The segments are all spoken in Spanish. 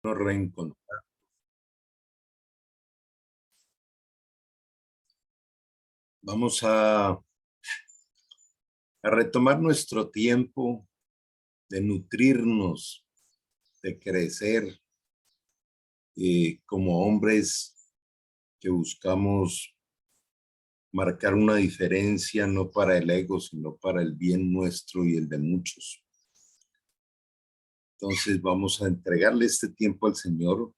Nos reencontramos. Vamos a retomar nuestro tiempo de nutrirnos, de crecer como hombres que buscamos marcar una diferencia no para el ego, sino para el bien nuestro y el de muchos. Entonces vamos a entregarle este tiempo al Señor,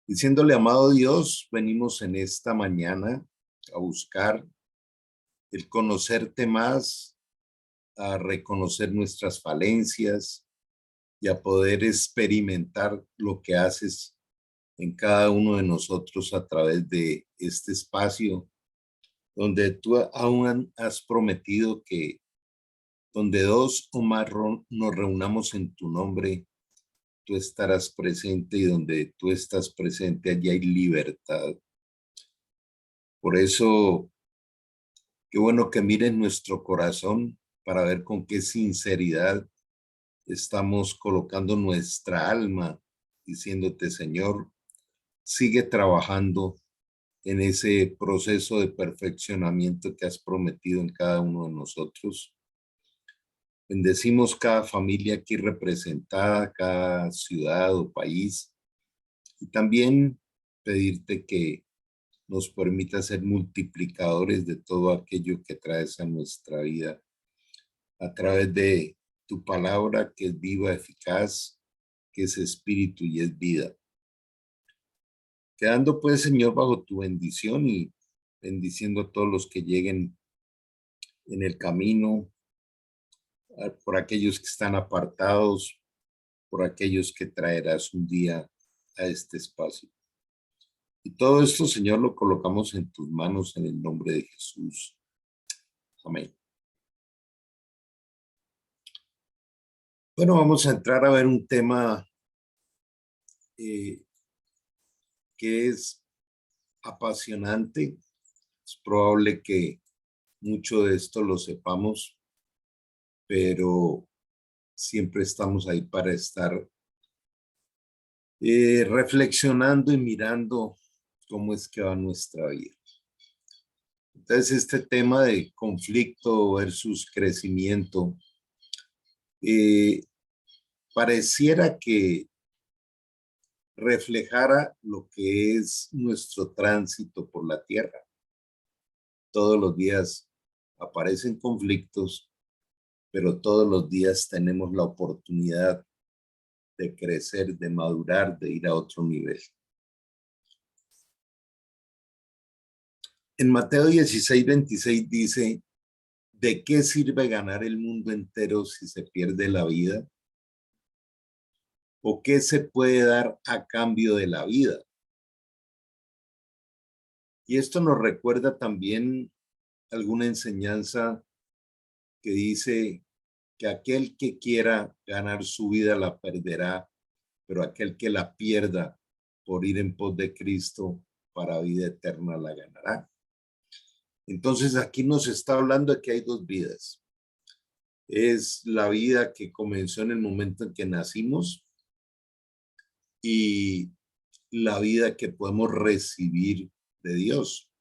diciéndole: amado Dios, venimos en esta mañana a buscar el conocerte más, a reconocer nuestras falencias y a poder experimentar lo que haces en cada uno de nosotros a través de este espacio, donde tú aún has prometido que donde dos o más nos reunamos en tu nombre, tú estarás presente, y donde tú estás presente, allí hay libertad. Por eso, qué bueno que mires nuestro corazón para ver con qué sinceridad estamos colocando nuestra alma, diciéndote: Señor, sigue trabajando en ese proceso de perfeccionamiento que has prometido en cada uno de nosotros. Bendecimos cada familia aquí representada, cada ciudad o país, y también pedirte que nos permita ser multiplicadores de todo aquello que traes a nuestra vida a través de tu palabra, que es viva, eficaz, que es espíritu y es vida. Quedando pues, Señor, bajo tu bendición y bendiciendo a todos los que lleguen en el camino, por aquellos que están apartados, por aquellos que traerás un día a este espacio. Y todo esto, Señor, lo colocamos en tus manos en el nombre de Jesús. Amén. Bueno, vamos a entrar a ver un tema eh, que es apasionante. Es probable que mucho de esto lo sepamos, pero siempre estamos ahí para estar reflexionando y mirando cómo es que va nuestra vida. Entonces, este tema de conflicto versus crecimiento, eh, pareciera que reflejara lo que es nuestro tránsito por la tierra. Todos los días aparecen conflictos, pero todos los días tenemos la oportunidad de crecer, de madurar, de ir a otro nivel. En Mateo 16:26 dice: ¿de qué sirve ganar el mundo entero si se pierde la vida? ¿O qué se puede dar a cambio de la vida? Y esto nos recuerda también alguna enseñanza que dice que aquel que quiera ganar su vida la perderá, pero aquel que la pierda por ir en pos de Cristo para vida eterna la ganará. Entonces aquí nos está hablando de que hay dos vidas. Es la vida que comenzó en el momento en que nacimos y la vida que podemos recibir de Dios.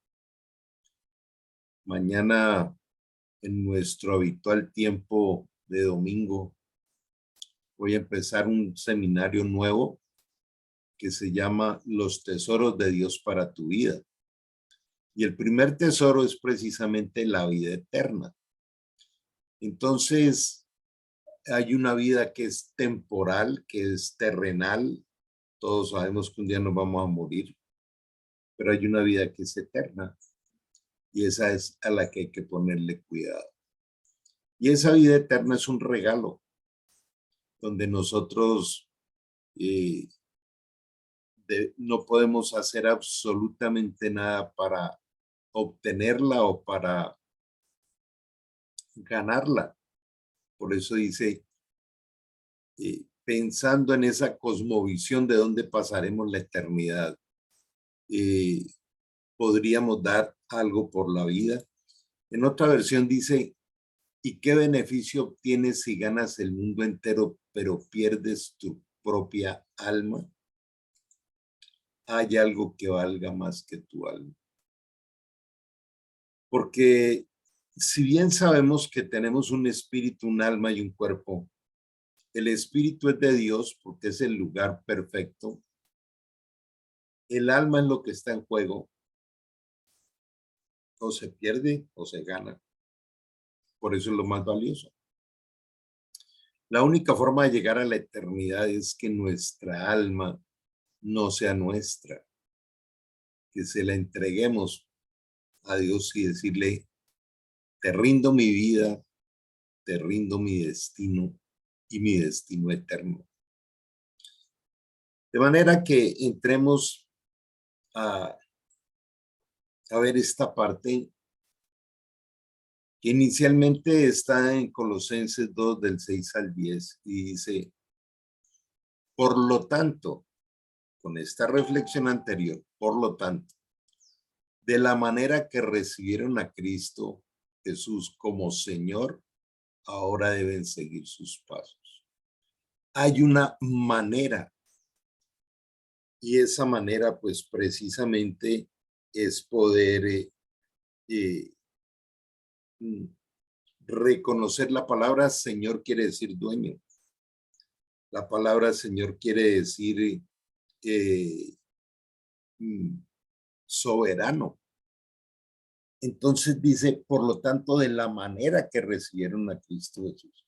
Mañana, en nuestro habitual tiempo de domingo, voy a empezar un seminario nuevo que se llama Los Tesoros de Dios para tu vida. Y el primer tesoro es precisamente la vida eterna. Entonces, hay una vida que es temporal, que es terrenal. Todos sabemos que un día nos vamos a morir, pero hay una vida que es eterna, y esa es a la que hay que ponerle cuidado. Y esa vida eterna es un regalo, donde nosotros eh, no podemos hacer absolutamente nada para obtenerla o para ganarla. Por eso dice, pensando en esa cosmovisión de dónde pasaremos la eternidad, eh, podríamos dar algo por la vida. En otra versión dice: ¿y qué beneficio obtienes si ganas el mundo entero, pero pierdes propia alma, hay algo que valga más que tu alma. Porque si bien sabemos que tenemos un espíritu, un alma y un cuerpo, el espíritu es de Dios porque es el lugar perfecto. El alma es lo que está en juego. O se pierde o se gana. Por eso es lo más valioso. La única forma de llegar a la eternidad es que nuestra alma no sea nuestra, que se la entreguemos a Dios y decirle, te rindo mi vida, te rindo mi destino y mi destino eterno. De manera que entremos a, a ver esta parte que inicialmente está en Colosenses 2 del 6 al 10 y dice, por lo tanto, con esta reflexión anterior, por lo tanto, de la manera que recibieron a Cristo Jesús como Señor, ahora deben seguir sus pasos. Hay una manera y esa manera pues precisamente es poder eh, reconocer la palabra Señor quiere decir dueño. La palabra Señor quiere decir eh, soberano. Entonces dice, por lo tanto, de la manera que recibieron a Cristo Jesús.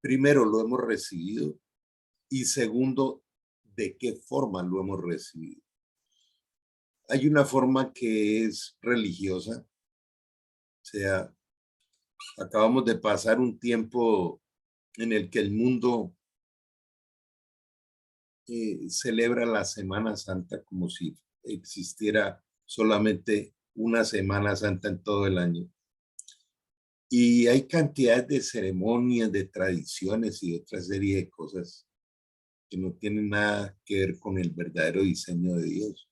Primero, lo hemos recibido y segundo, de qué forma lo hemos recibido. Hay una forma que es religiosa, o sea, acabamos de pasar un tiempo en el que el mundo celebra la Semana Santa como si existiera solamente una Semana Santa en todo el año. Y hay cantidad de ceremonias, de tradiciones y otra serie de cosas que no tienen nada que ver con el verdadero diseño de Dios.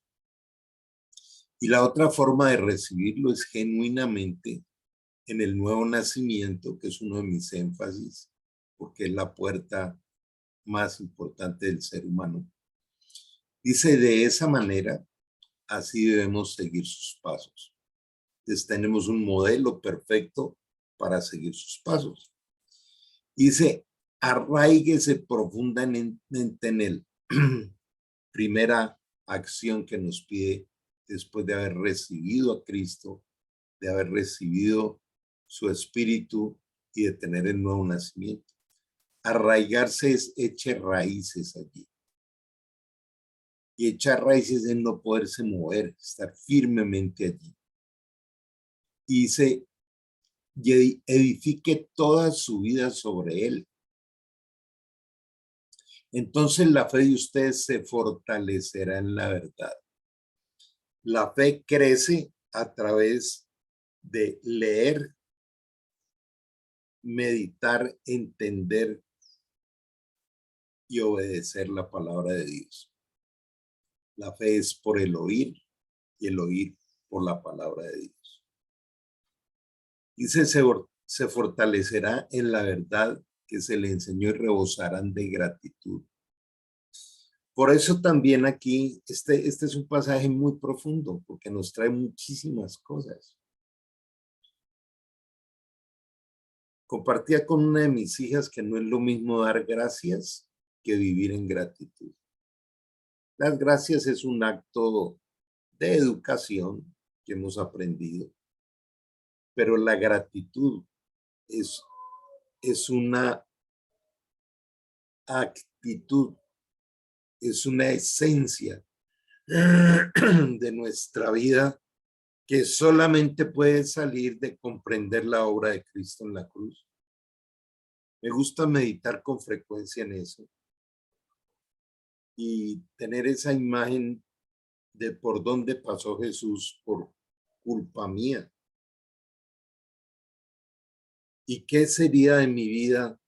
Y la otra forma de recibirlo es genuinamente en el nuevo nacimiento, que es uno de mis énfasis, porque es la puerta más importante del ser humano. Dice, de esa manera, así debemos seguir sus pasos. Entonces tenemos un modelo perfecto para seguir sus pasos. Dice, arraíguese profundamente en él. Primera acción que nos pide después de haber recibido a Cristo, de haber recibido su espíritu y de tener el nuevo nacimiento. Arraigarse es echar raíces allí. Y echar raíces es no poderse mover, estar firmemente allí. Y dice, y edifique toda su vida sobre él. Entonces la fe de ustedes se fortalecerá en la verdad. La fe crece a través de leer, meditar, entender y obedecer la palabra de Dios. La fe es por el oír y el oír por la palabra de Dios. Dice, se fortalecerá en la verdad que se le enseñó y rebosarán de gratitud. Por eso también aquí, este es un pasaje muy profundo, porque nos trae muchísimas cosas. Compartía con una de mis hijas que no es lo mismo dar gracias que vivir en gratitud. Las gracias es un acto de educación que hemos aprendido, pero la gratitud es una actitud, es una esencia de nuestra vida que solamente puede salir de comprender la obra de Cristo en la cruz. Me gusta meditar con frecuencia en eso y tener esa imagen de por dónde pasó Jesús por culpa mía. ¿Y qué sería de mi vida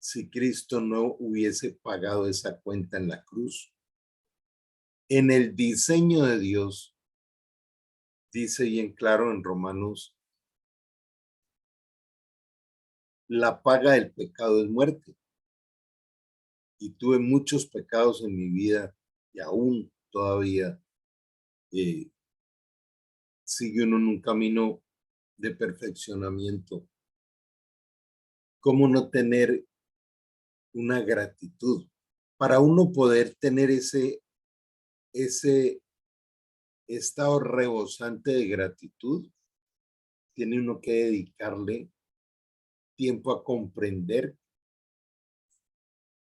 si Cristo no hubiese pagado esa cuenta en la cruz? En el diseño de Dios, dice bien claro en Romanos, la paga del pecado es muerte. y tuve muchos pecados en mi vida y aún todavía sigue uno en un camino de perfeccionamiento. ¿Cómo no tener una gratitud? Para uno poder tener ese estado rebosante de gratitud, tiene uno que dedicarle tiempo a comprender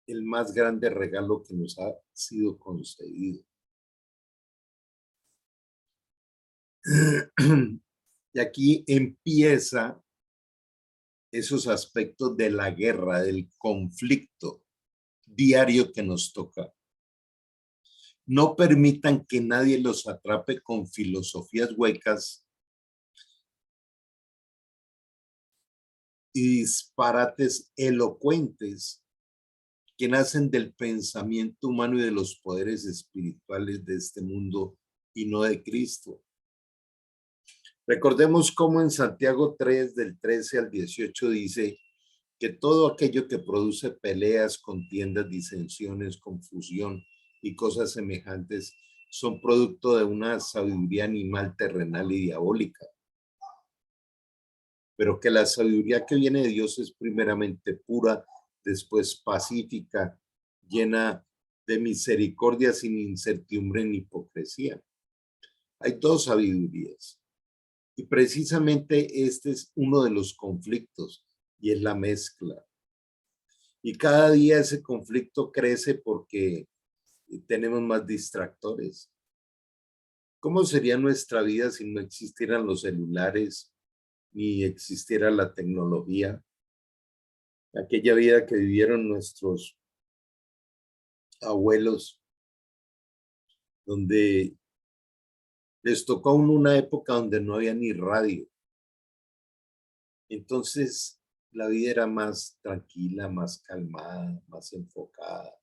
el más grande regalo que nos ha sido concedido. Y aquí empieza esos aspectos de la guerra, del conflicto diario que nos toca. No permitan que nadie los atrape con filosofías huecas y disparates elocuentes que nacen del pensamiento humano y de los poderes espirituales de este mundo y no de Cristo. Recordemos cómo en Santiago 3, del 13 al 18 dice que todo aquello que produce peleas, contiendas, disensiones, confusión y cosas semejantes son producto de una sabiduría animal, terrenal y diabólica. Pero que la sabiduría que viene de Dios es primeramente pura, después pacífica, llena de misericordia, sin incertidumbre ni hipocresía. Hay dos sabidurías. Y precisamente este es uno de los conflictos y es la mezcla. Y cada día ese conflicto crece porque tenemos más distractores. ¿Cómo sería nuestra vida si no existieran los celulares ni existiera la tecnología? Aquella vida que vivieron nuestros abuelos, donde les tocó aún una época donde no había ni radio. Entonces, la vida era más tranquila, más calmada, más enfocada.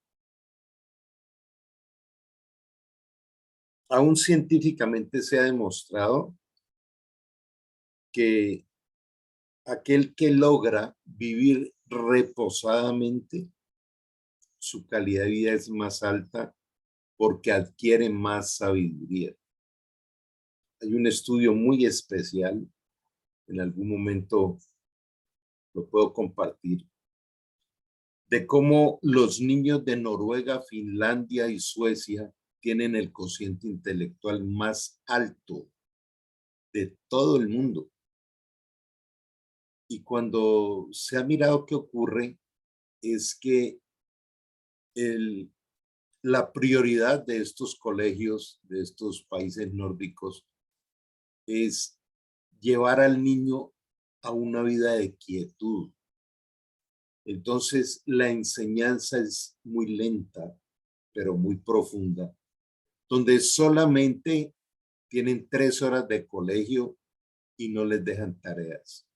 Aún científicamente se ha demostrado que aquel que logra vivir reposadamente, su calidad de vida es más alta porque adquiere más sabiduría. Hay un estudio muy especial, en algún momento lo puedo compartir, de cómo los niños de Noruega, Finlandia y Suecia tienen el cociente intelectual más alto de todo el mundo. Y cuando se ha mirado qué ocurre, es que la prioridad de estos colegios, de estos países nórdicos, es llevar al niño a una vida de quietud. Entonces, la enseñanza es muy lenta, pero muy profunda, donde solamente tienen 3 horas de colegio y no les dejan tareas.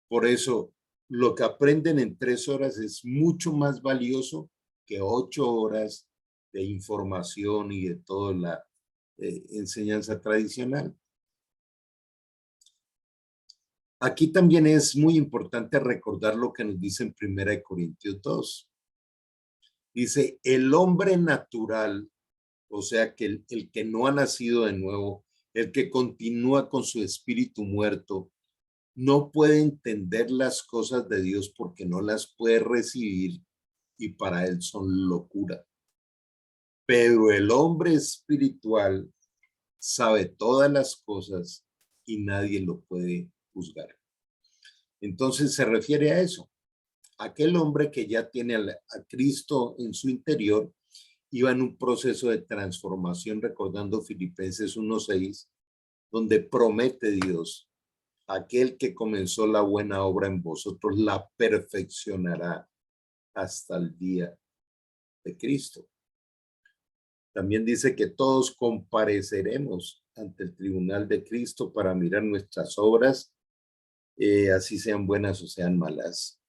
Por eso, lo que aprenden en 3 horas es mucho más valioso que 8 horas de información y de toda la enseñanza tradicional. Aquí también es muy importante recordar lo que nos dice en 1 Corintios 2. Dice, el hombre natural, o sea, que el que no ha nacido de nuevo, el que continúa con su espíritu muerto, no puede entender las cosas de Dios porque no las puede recibir y para él son locura. Pero el hombre espiritual sabe todas las cosas y nadie lo puede juzgar. Entonces se refiere a eso. Aquel hombre que ya tiene a Cristo en su interior iba en un proceso de transformación, recordando Filipenses 1:6, donde promete Dios, aquel que comenzó la buena obra en vosotros la perfeccionará hasta el día de Cristo. También dice que todos compareceremos ante el tribunal de Cristo para mirar nuestras obras, así sean buenas o sean malas.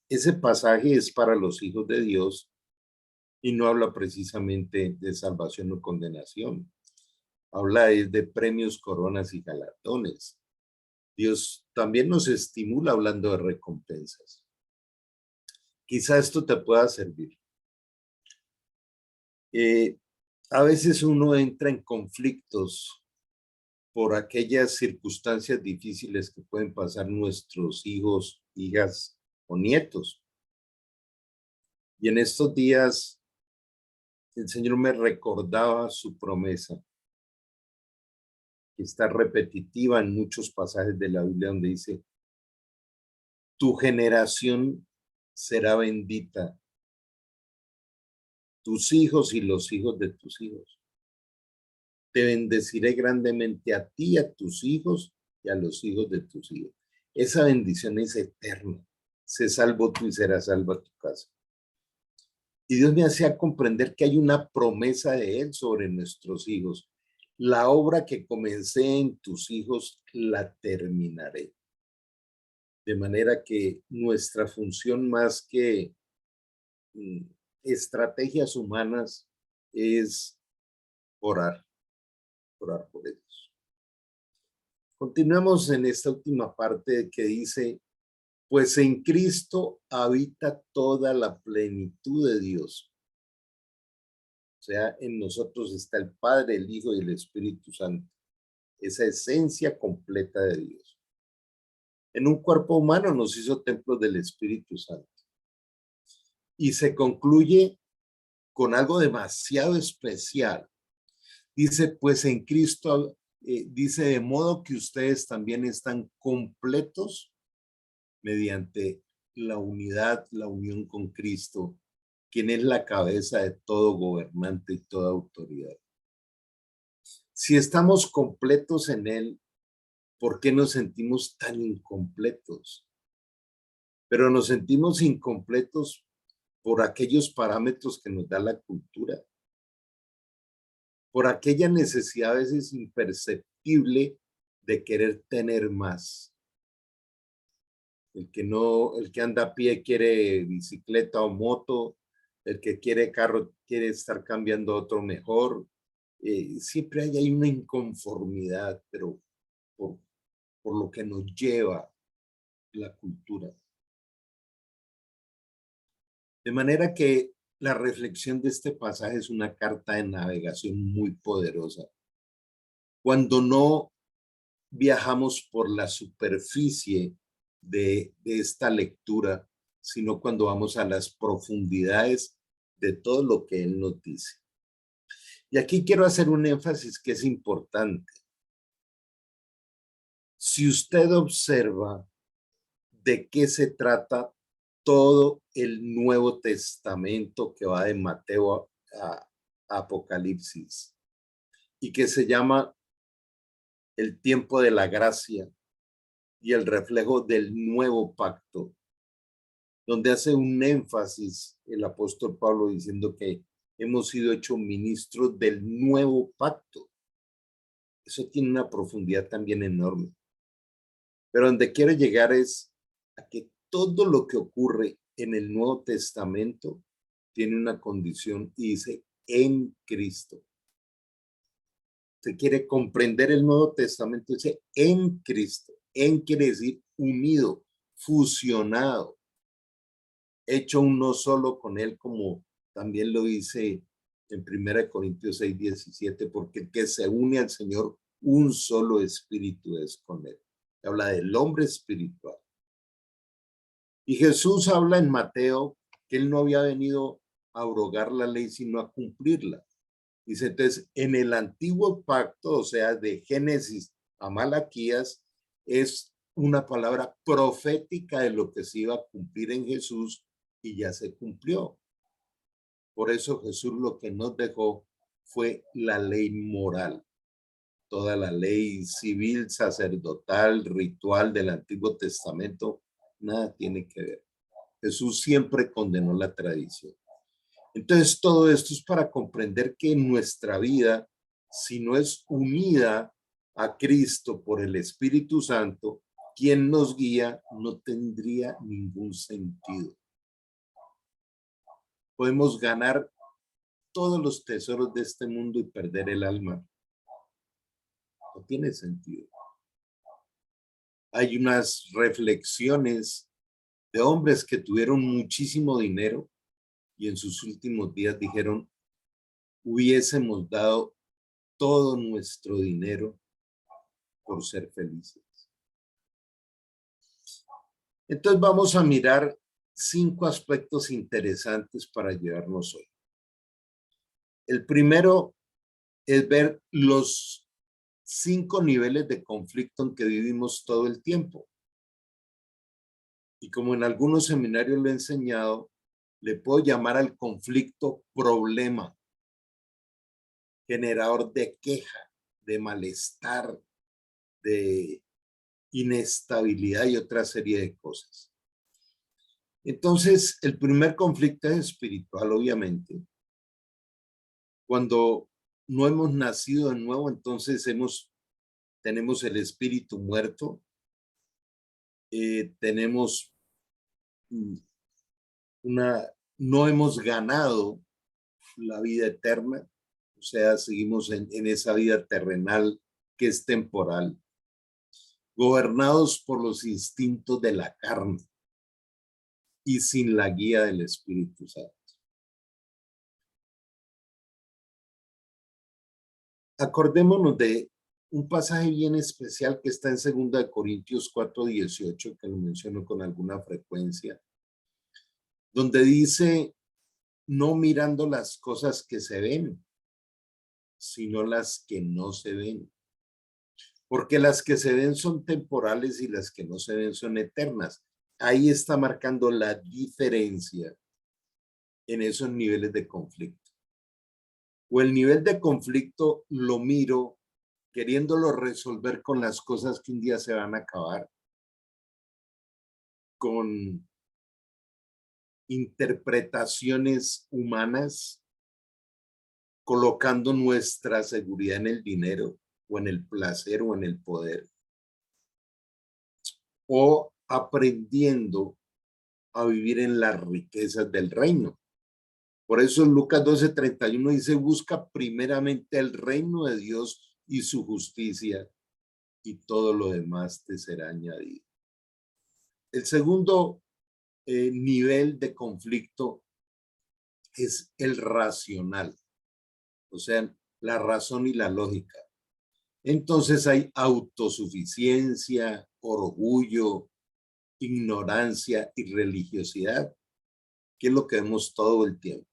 Ese pasaje es para los hijos de Dios y no habla precisamente de salvación o condenación. Habla de premios, coronas y galardones. Dios también nos estimula hablando de recompensas. Quizá esto te pueda servir. Eh, a veces uno entra en conflictos por aquellas circunstancias difíciles que pueden pasar nuestros hijos, hijas o nietos. Y en estos días el Señor me recordaba su promesa, que está repetitiva en muchos pasajes de la Biblia, donde dice: tu generación será bendita, tus hijos y los hijos de tus hijos. Te bendeciré grandemente a ti, a tus hijos y a los hijos de tus hijos. Esa bendición es eterna. Se salvo tú y serás salva tu casa. Y Dios me hacía comprender que hay una promesa de Él sobre nuestros hijos. La obra que comencé en tus hijos la terminaré. De manera que nuestra función, más que estrategias humanas, es orar por ellos. Continuamos en esta última parte que dice: pues en Cristo habita toda la plenitud de Dios. O sea, en nosotros está el Padre, el Hijo y el Espíritu Santo. Esa esencia completa de Dios. En un cuerpo humano nos hizo templos del Espíritu Santo. Y se concluye con algo demasiado especial. Dice, pues en Cristo, dice, de modo que ustedes también están completos mediante la unidad, la unión con Cristo, quien es la cabeza de todo gobernante y toda autoridad. Si estamos completos en Él, ¿por qué nos sentimos tan incompletos? Pero nos sentimos incompletos por aquellos parámetros que nos da la cultura, por aquella necesidad a veces imperceptible de querer tener más. El que anda a pie quiere bicicleta o moto, el que quiere carro quiere estar cambiando a otro mejor. Siempre hay una inconformidad, pero por, por lo que nos lleva la cultura. De manera que la reflexión de este pasaje es una carta de navegación muy poderosa. Cuando no viajamos por la superficie de esta lectura, sino cuando vamos a las profundidades de todo lo que él nos dice. Y aquí quiero hacer un énfasis que es importante. Si usted observa de qué se trata todo el Nuevo Testamento que va de Mateo a Apocalipsis y que se llama el tiempo de la gracia y el reflejo del nuevo pacto, donde hace un énfasis el apóstol Pablo diciendo que hemos sido hechos ministros del nuevo pacto. Eso tiene una profundidad también enorme. Pero donde quiero llegar es a que todo lo que ocurre en el Nuevo Testamento tiene una condición y dice en Cristo. Se quiere comprender el Nuevo Testamento, dice en Cristo. En quiere decir unido, fusionado, hecho uno solo con él, como también lo dice en 1 Corintios 6:17, porque el que se une al Señor, un solo espíritu es con él. Habla del hombre espiritual. Y Jesús habla en Mateo que él no había venido a abrogar la ley, sino a cumplirla. Dice, entonces, en el antiguo pacto, o sea, de Génesis a Malaquías, es una palabra profética de lo que se iba a cumplir en Jesús y ya se cumplió. Por eso Jesús lo que nos dejó fue la ley moral. Toda la ley civil, sacerdotal, ritual del Antiguo Testamento, nada tiene que ver. Jesús siempre condenó la tradición. Entonces, todo esto es para comprender que nuestra vida, si no es unida a Cristo por el Espíritu Santo, quien nos guía, no tendría ningún sentido. Podemos ganar todos los tesoros de este mundo y perder el alma. No tiene sentido. Hay unas reflexiones de hombres que tuvieron muchísimo dinero y en sus últimos días dijeron, hubiésemos dado todo nuestro dinero por ser felices. Entonces vamos a mirar 5 aspectos interesantes para llevarnos hoy. El primero es ver los 5 niveles de conflicto en que vivimos todo el tiempo. Y como en algunos seminarios lo he enseñado, le puedo llamar al conflicto problema, generador de queja, de malestar, de inestabilidad y otra serie de cosas. Entonces, el primer conflicto es espiritual, obviamente. Cuando no hemos nacido de nuevo, entonces tenemos el espíritu muerto, tenemos no hemos ganado la vida eterna, o sea, seguimos en esa vida terrenal que es temporal, gobernados por los instintos de la carne y sin la guía del Espíritu Santo. Acordémonos de un pasaje bien especial que está en 2 Corintios 4:18, que lo menciono con alguna frecuencia, donde dice, no mirando las cosas que se ven, sino las que no se ven. Porque las que se ven son temporales y las que no se ven son eternas. Ahí está marcando la diferencia en esos niveles de conflicto. O el nivel de conflicto lo miro queriéndolo resolver con las cosas que un día se van a acabar, con interpretaciones humanas, colocando nuestra seguridad en el dinero o en el placer o en el poder, o aprendiendo a vivir en las riquezas del reino. Por eso en Lucas 12:31 dice, busca primeramente el reino de Dios y su justicia, y todo lo demás te será añadido. El segundo nivel de conflicto es el racional, o sea, la razón y la lógica. Entonces hay autosuficiencia, orgullo, ignorancia y religiosidad, que es lo que vemos todo el tiempo.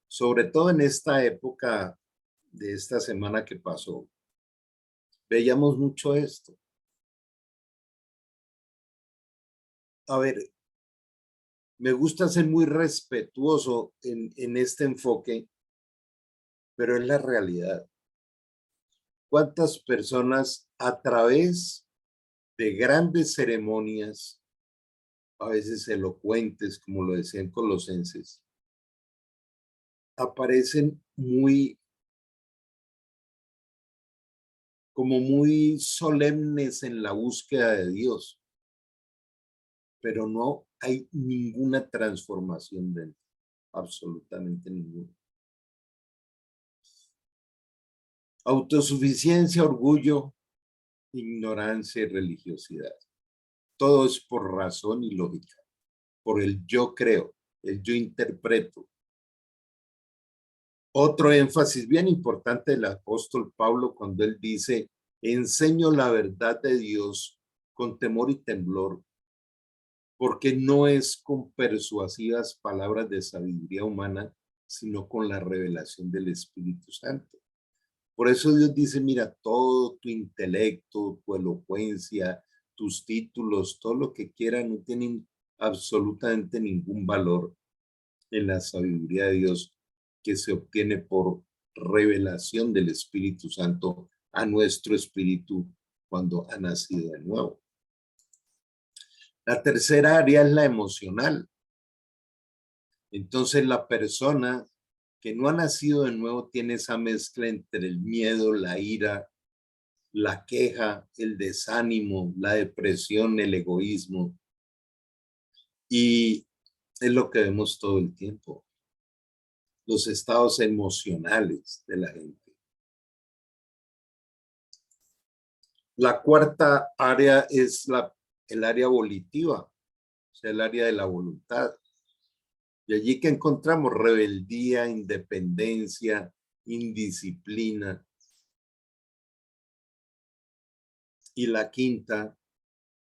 Sobre todo en esta época de esta semana que pasó, veíamos mucho esto. A ver, me gusta ser muy respetuoso en este enfoque, pero es la realidad. ¿Cuántas personas a través de grandes ceremonias, a veces elocuentes, como lo decían Colosenses, aparecen como muy solemnes en la búsqueda de Dios, pero no hay ninguna transformación dentro, absolutamente ninguna. Autosuficiencia, orgullo, ignorancia y religiosidad. Todo es por razón y lógica, por el yo creo, el yo interpreto. Otro énfasis bien importante del apóstol Pablo cuando él dice, enseño la verdad de Dios con temor y temblor, porque no es con persuasivas palabras de sabiduría humana, sino con la revelación del Espíritu Santo. Por eso Dios dice, mira, todo tu intelecto, tu elocuencia, tus títulos, todo lo que quieran, no tienen absolutamente ningún valor en la sabiduría de Dios que se obtiene por revelación del Espíritu Santo a nuestro espíritu cuando ha nacido de nuevo. La tercera área es la emocional. Entonces la persona que no ha nacido de nuevo tiene esa mezcla entre el miedo, la ira, la queja, el desánimo, la depresión, el egoísmo. Y es lo que vemos todo el tiempo. Los estados emocionales de la gente. La cuarta área es el área volitiva, o sea, el área de la voluntad. Y allí que encontramos rebeldía, independencia, indisciplina. Y la quinta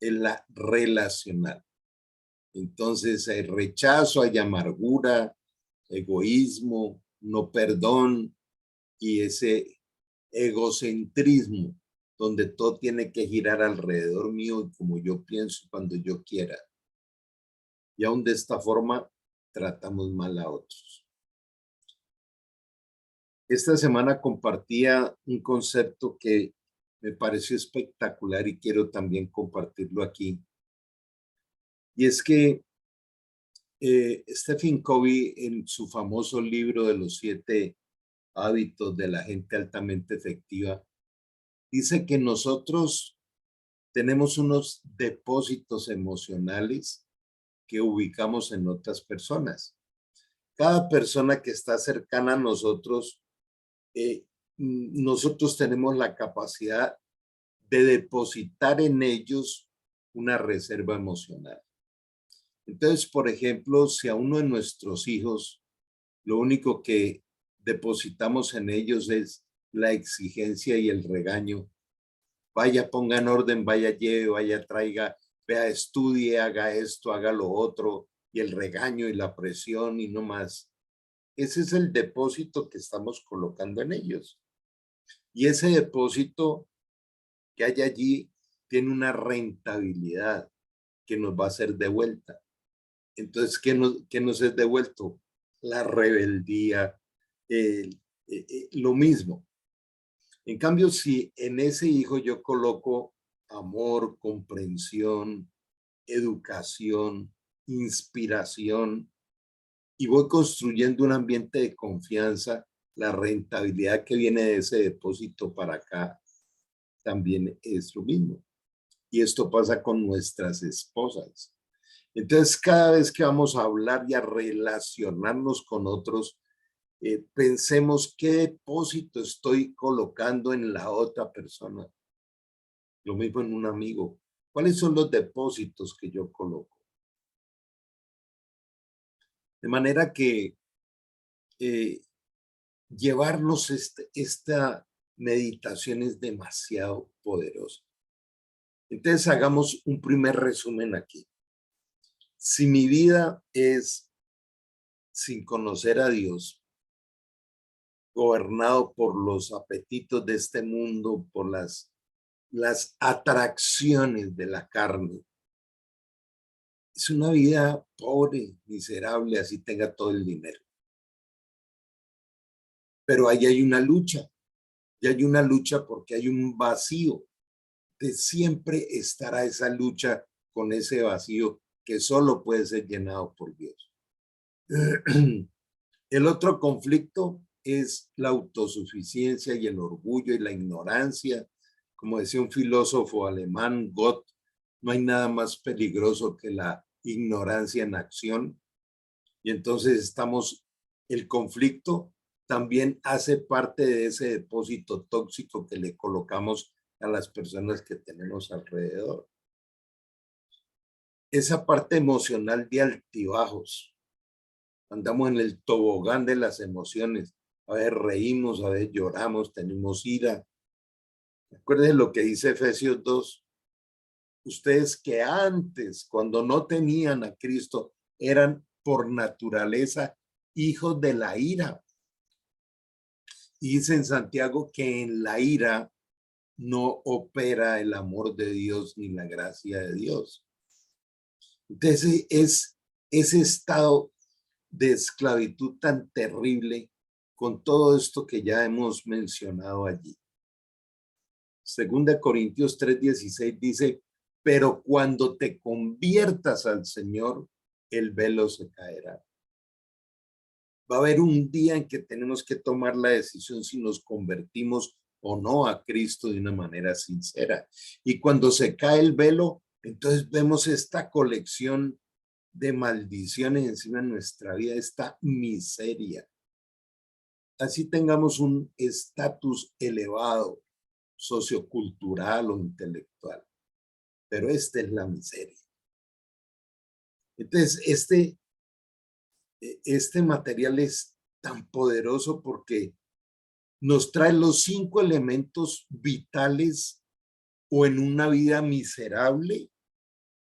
es la relacional. Entonces hay rechazo, hay amargura, egoísmo, no perdón y ese egocentrismo donde todo tiene que girar alrededor mío y como yo pienso cuando yo quiera. Y aún de esta forma tratamos mal a otros. Esta semana compartía un concepto que me pareció espectacular y quiero también compartirlo aquí. Y es que Stephen Covey, en su famoso libro de los 7 hábitos de la gente altamente efectiva, dice que nosotros tenemos unos depósitos emocionales que ubicamos en otras personas. Cada persona que está cercana a nosotros, nosotros tenemos la capacidad de depositar en ellos una reserva emocional. Entonces, por ejemplo, si a uno de nuestros hijos, lo único que depositamos en ellos es la exigencia y el regaño, vaya, ponga en orden, vaya, lleve, vaya, traiga, vea, estudie, haga esto, haga lo otro, y el regaño y la presión y no más. Ese es el depósito que estamos colocando en ellos. Y ese depósito que hay allí tiene una rentabilidad que nos va a ser devuelta. Entonces, qué nos es devuelto? La rebeldía, lo mismo. En cambio, si en ese hijo yo coloco amor, comprensión, educación, inspiración, y voy construyendo un ambiente de confianza, la rentabilidad que viene de ese depósito para acá también es lo mismo. Y esto pasa con nuestras esposas. Entonces, cada vez que vamos a hablar y a relacionarnos con otros, pensemos qué depósito estoy colocando en la otra persona. Lo mismo en un amigo. ¿Cuáles son los depósitos que yo coloco? De manera que eh, llevarnos esta meditación es demasiado poderosa. Entonces, hagamos un primer resumen aquí. Si mi vida es sin conocer a Dios, gobernado por los apetitos de este mundo, por las atracciones de la carne. Es una vida pobre, miserable, así tenga todo el dinero. Pero ahí hay una lucha, y hay una lucha porque hay un vacío. De siempre estará esa lucha con ese vacío que solo puede ser llenado por Dios. El otro conflicto es la autosuficiencia y el orgullo y la ignorancia. Como decía un filósofo alemán, Gott, no hay nada más peligroso que la ignorancia en acción. Y entonces el conflicto también hace parte de ese depósito tóxico que le colocamos a las personas que tenemos alrededor. Esa parte emocional de altibajos. Andamos en el tobogán de las emociones. A veces reímos, a veces lloramos, tenemos ira. Recuerden lo que dice Efesios 2. Ustedes que antes, cuando no tenían a Cristo, eran por naturaleza hijos de la ira. Y dice en Santiago que en la ira no opera el amor de Dios ni la gracia de Dios. Entonces es ese estado de esclavitud tan terrible con todo esto que ya hemos mencionado allí. Segunda Corintios 3:16 dice, pero cuando te conviertas al Señor, el velo se caerá. Va a haber un día en que tenemos que tomar la decisión si nos convertimos o no a Cristo de una manera sincera. Y cuando se cae el velo, entonces vemos esta colección de maldiciones encima de nuestra vida, esta miseria. Así tengamos un estatus elevado, sociocultural o intelectual. Pero esta es la miseria. Entonces, Este material es tan poderoso porque nos trae los 5 elementos vitales o en una vida miserable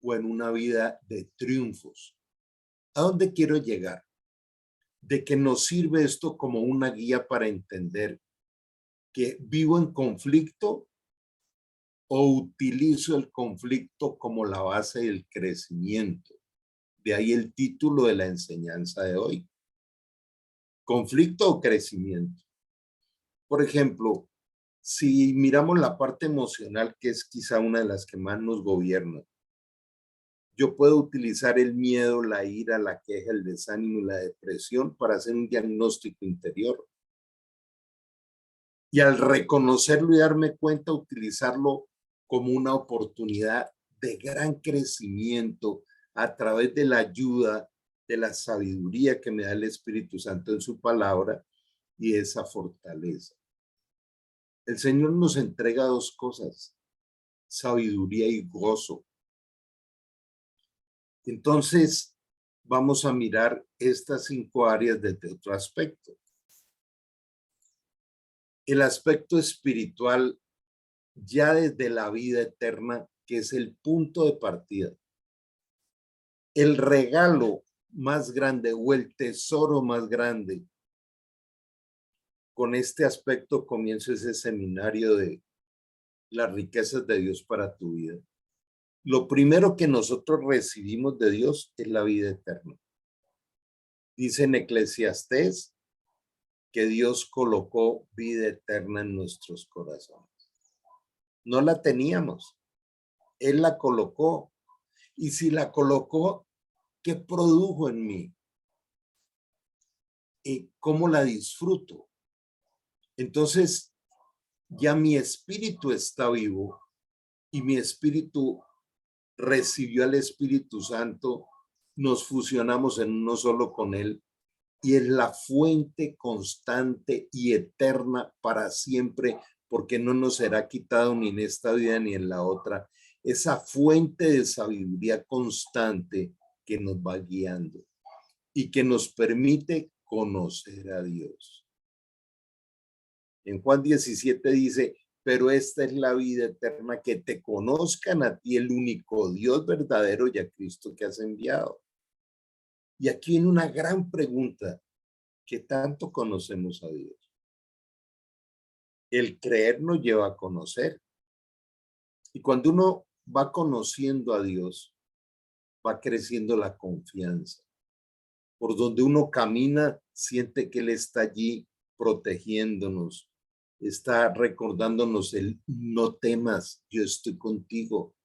o en una vida de triunfos. ¿A dónde quiero llegar? De que nos sirve esto como una guía para entender que vivo en conflicto o utilizo el conflicto como la base del crecimiento. De ahí el título de la enseñanza de hoy. Conflicto o crecimiento. Por ejemplo, si miramos la parte emocional, que es quizá una de las que más nos gobierna, yo puedo utilizar el miedo, la ira, la queja, el desánimo y la depresión para hacer un diagnóstico interior. Y al reconocerlo y darme cuenta, utilizarlo como una oportunidad de gran crecimiento a través de la ayuda, de la sabiduría que me da el Espíritu Santo en su palabra y esa fortaleza. El Señor nos entrega 2 cosas, sabiduría y gozo. Entonces, vamos a mirar estas 5 áreas desde otro aspecto. El aspecto espiritual, ya desde la vida eterna, que es el punto de partida. El regalo más grande o el tesoro más grande. Con este aspecto comienzo ese seminario de las riquezas de Dios para tu vida. Lo primero que nosotros recibimos de Dios es la vida eterna. Dice en Eclesiastés que Dios colocó vida eterna en nuestros corazones. No la teníamos, Él la colocó. Y si la colocó, ¿qué produjo en mí? ¿Y cómo la disfruto? Entonces, ya mi espíritu está vivo y mi espíritu recibió al Espíritu Santo, nos fusionamos en uno solo con Él y es la fuente constante y eterna para siempre, porque no nos será quitado ni en esta vida ni en la otra. Esa fuente de sabiduría constante que nos va guiando y que nos permite conocer a Dios. En Juan 17 dice, pero esta es la vida eterna, que te conozcan a ti, el único Dios verdadero, y a Cristo que has enviado. Y aquí viene una gran pregunta, ¿qué tanto conocemos a Dios? El creer nos lleva a conocer. Y cuando uno va conociendo a Dios, va creciendo la confianza. Por donde uno camina, siente que Él está allí protegiéndonos, está recordándonos el no temas, yo estoy contigo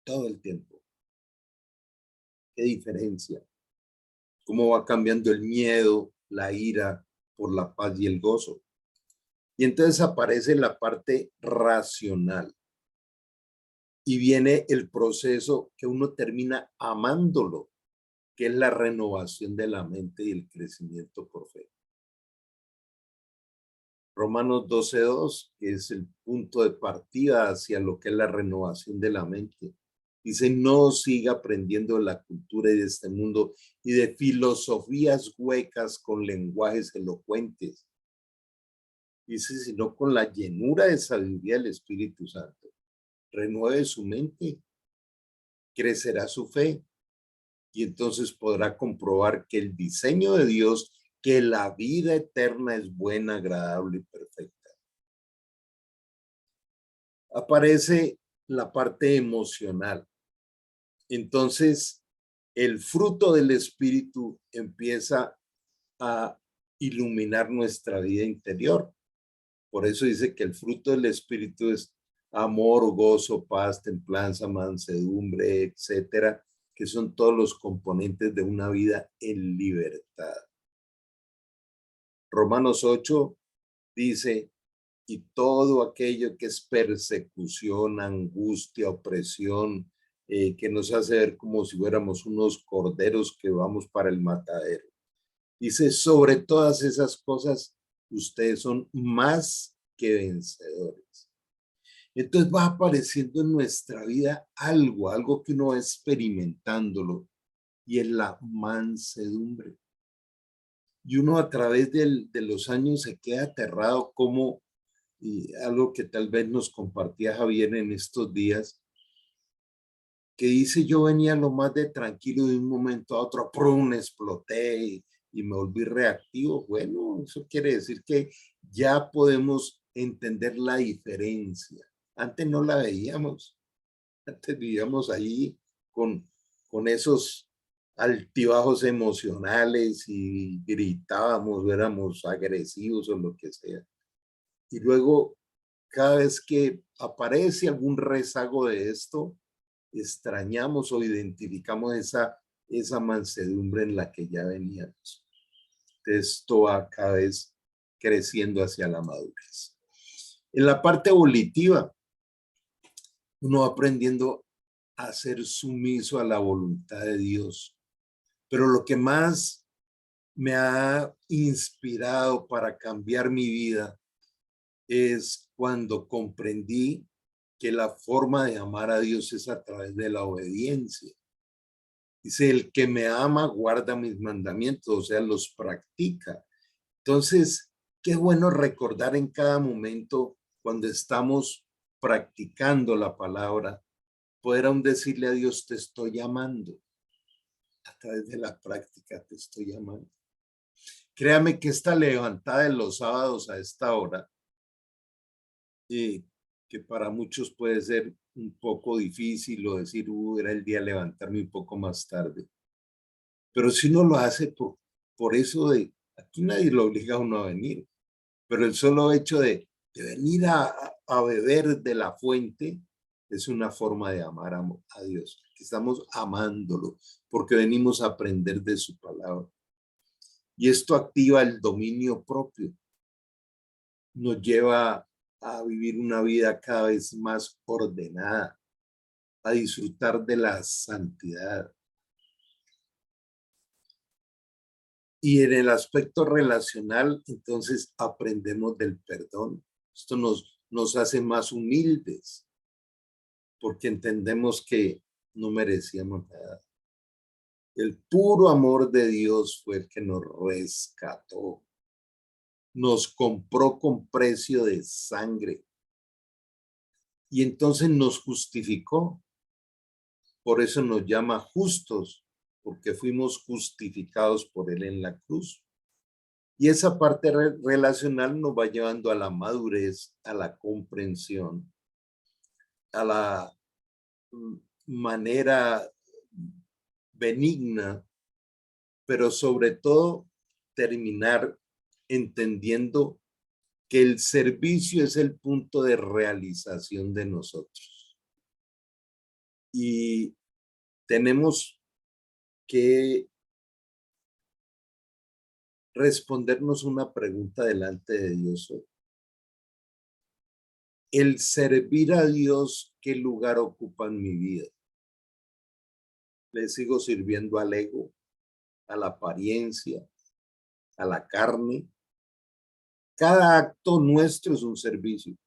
todo el tiempo. ¿Qué diferencia? ¿Cómo va cambiando el miedo, la ira por la paz y el gozo? Y entonces aparece la parte racional y viene el proceso que uno termina amándolo, que es la renovación de la mente y el crecimiento por fe. Romanos 12:2, que es el punto de partida hacia lo que es la renovación de la mente. Dice, no siga aprendiendo de la cultura y de este mundo y de filosofías huecas con lenguajes elocuentes. Dice, sino con la llenura de sabiduría del Espíritu Santo. Renueve su mente, crecerá su fe y entonces podrá comprobar que el diseño de Dios, que la vida eterna es buena, agradable y perfecta. Aparece la parte emocional. Entonces, el fruto del Espíritu empieza a iluminar nuestra vida interior. Por eso dice que el fruto del Espíritu es amor, gozo, paz, templanza, mansedumbre, etcétera, que son todos los componentes de una vida en libertad. Romanos 8 dice, y todo aquello que es persecución, angustia, opresión, que nos hace ver como si fuéramos unos corderos que vamos para el matadero. Dice, sobre todas esas cosas, ustedes son más que vencedores. Entonces va apareciendo en nuestra vida algo que uno va experimentándolo, y es la mansedumbre. Y uno a través de los años se queda aterrado como, y algo que tal vez nos compartía Javier en estos días, que dice: yo venía lo más de tranquilo, de un momento a otro, ¡prum!, exploté y me volví reactivo. Bueno, eso quiere decir que ya podemos entender la diferencia. Antes no la veíamos, antes vivíamos ahí con, con esos altibajos emocionales y gritábamos, éramos agresivos o lo que sea. Y luego, cada vez que aparece algún rezago de esto, extrañamos o identificamos esa mansedumbre en la que ya veníamos. Esto va cada vez creciendo hacia la madurez. En la parte volitiva, uno va aprendiendo a ser sumiso a la voluntad de Dios. Pero lo que más me ha inspirado para cambiar mi vida es cuando comprendí que la forma de amar a Dios es a través de la obediencia. Dice: el que me ama guarda mis mandamientos, o sea, los practica. Entonces, qué bueno recordar en cada momento cuando estamos practicando la palabra, poder aún decirle a Dios: te estoy amando. A través de la práctica te estoy amando. Créame que esta levantada de los sábados a esta hora, que para muchos puede ser un poco difícil o decir: era el día de levantarme un poco más tarde. Pero si uno lo hace por eso de, aquí nadie lo obliga a uno a venir, pero el solo hecho de venir a beber de la fuente es una forma de amar a Dios. Estamos amándolo porque venimos a aprender de su palabra. Y esto activa el dominio propio. Nos lleva a vivir una vida cada vez más ordenada, a disfrutar de la santidad. Y en el aspecto relacional, entonces aprendemos del perdón. Esto nos hace más humildes, porque entendemos que no merecíamos nada. El puro amor de Dios fue el que nos rescató, nos compró con precio de sangre y entonces nos justificó. Por eso nos llama justos, porque fuimos justificados por Él en la cruz. Y esa parte relacional nos va llevando a la madurez, a la comprensión, a la manera benigna, pero sobre todo terminar entendiendo que el servicio es el punto de realización de nosotros. Y tenemos que respondernos una pregunta delante de Dios hoy. El servir a Dios, ¿qué lugar ocupa en mi vida? ¿Le sigo sirviendo al ego, a la apariencia, a la carne? Cada acto nuestro es un servicio,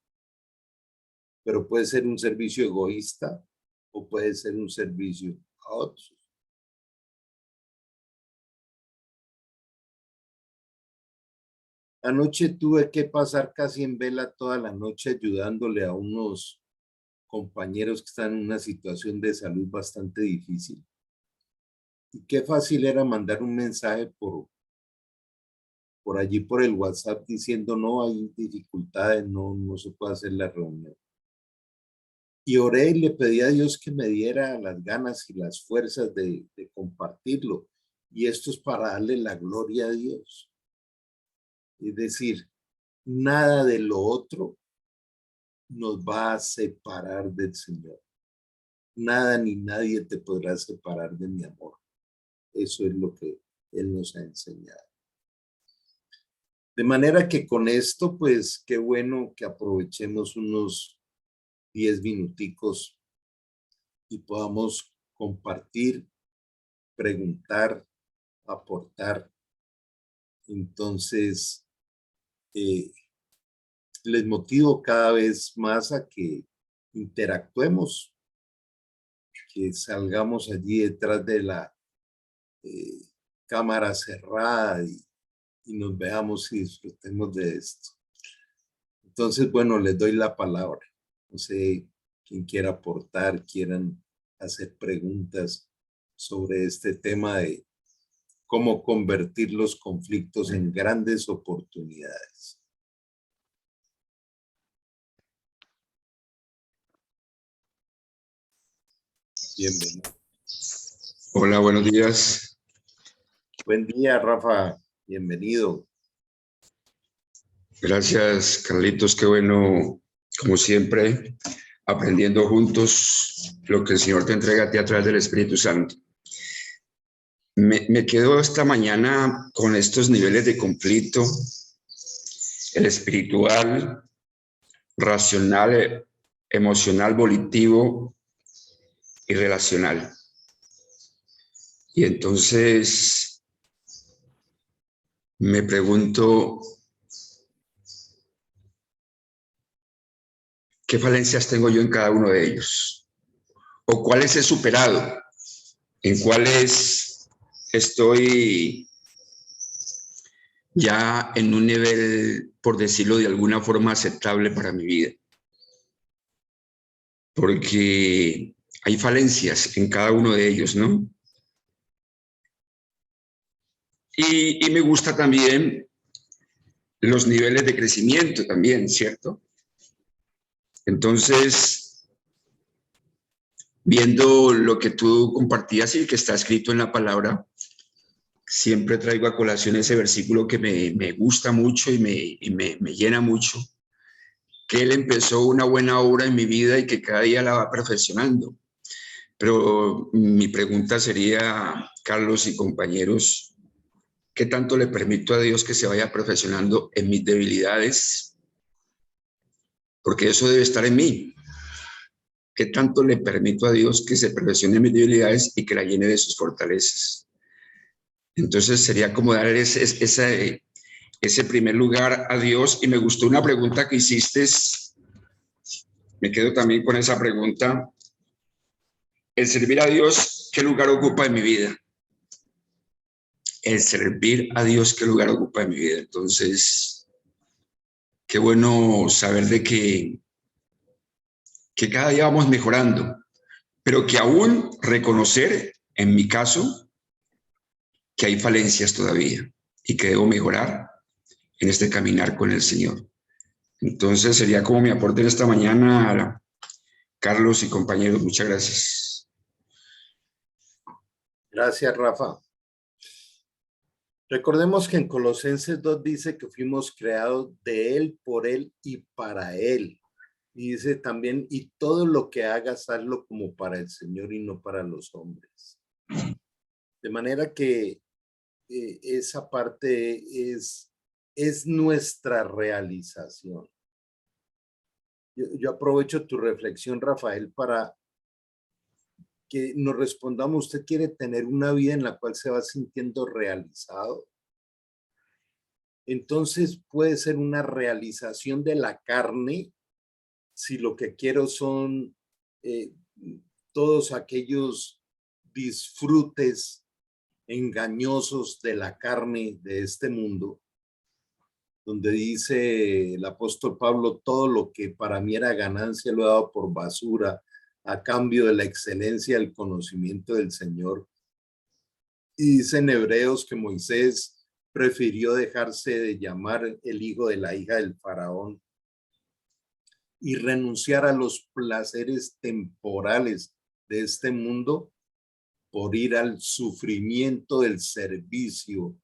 pero puede ser un servicio egoísta o puede ser un servicio a otros. Anoche tuve que pasar casi en vela toda la noche ayudándole a unos compañeros que están en una situación de salud bastante difícil. Y qué fácil era mandar un mensaje por allí, por el WhatsApp, diciendo: no, hay dificultades, no se puede hacer la reunión. Y oré y le pedí a Dios que me diera las ganas y las fuerzas de compartirlo. Y esto es para darle la gloria a Dios. Es decir, nada de lo otro nos va a separar del Señor. Nada ni nadie te podrá separar de mi amor. Eso es lo que Él nos ha enseñado. De manera que con esto, pues, qué bueno que aprovechemos unos 10 minuticos y podamos compartir, preguntar, aportar. Entonces, les motivo cada vez más a que interactuemos, que salgamos allí detrás de la cámara cerrada y nos veamos y disfrutemos de esto. Entonces, bueno, les doy la palabra. No sé quién quiera aportar, quieran hacer preguntas sobre este tema de cómo convertir los conflictos en grandes oportunidades. Bienvenido. Hola, buenos días. Buen día, Rafa. Bienvenido. Gracias, Carlitos. Qué bueno, como siempre, aprendiendo juntos lo que el Señor te entrega a ti a través del Espíritu Santo. Me quedo esta mañana con estos niveles de conflicto, el espiritual, racional, emocional, volitivo y relacional. Y entonces me pregunto, ¿qué falencias tengo yo en cada uno de ellos? ¿O cuáles he superado? ¿En cuáles estoy ya en un nivel, por decirlo de alguna forma, aceptable para mi vida? Porque hay falencias en cada uno de ellos, ¿no? Y me gusta también los niveles de crecimiento también, ¿cierto? Entonces, viendo lo que tú compartías y que está escrito en la palabra, siempre traigo a colación ese versículo que me gusta mucho y me llena mucho, que Él empezó una buena obra en mi vida y que cada día la va perfeccionando. Pero mi pregunta sería, Carlos y compañeros, ¿qué tanto le permito a Dios que se vaya perfeccionando en mis debilidades? Porque eso debe estar en mí. ¿Qué tanto le permito a Dios que se perfeccione en mis debilidades y que la llene de sus fortalezas? Entonces sería como dar ese primer lugar a Dios. Y me gustó una pregunta que hiciste. Me quedo también con esa pregunta. El servir a Dios, ¿qué lugar ocupa en mi vida? El servir a Dios, ¿qué lugar ocupa en mi vida? Entonces, qué bueno saber de que cada día vamos mejorando, pero que aún reconocer, en mi caso, que hay falencias todavía y que debo mejorar en este caminar con el Señor. Entonces, sería como mi aporte en esta mañana, Carlos y compañeros. Muchas gracias. Gracias, Rafa. Recordemos que en Colosenses 2 dice que fuimos creados de Él, por Él y para Él. Y dice también, y todo lo que hagas, hazlo como para el Señor y no para los hombres. De manera que esa parte es nuestra realización. Yo aprovecho tu reflexión, Rafael, para que nos respondamos. ¿Usted quiere tener una vida en la cual se va sintiendo realizado? Entonces puede ser una realización de la carne si lo que quiero son todos aquellos disfrutes engañosos de la carne de este mundo, donde dice el apóstol Pablo, todo lo que para mí era ganancia lo he dado por basura a cambio de la excelencia del conocimiento del Señor. Y dice en Hebreos que Moisés prefirió dejarse de llamar el hijo de la hija del faraón y renunciar a los placeres temporales de este mundo por ir al sufrimiento del servicio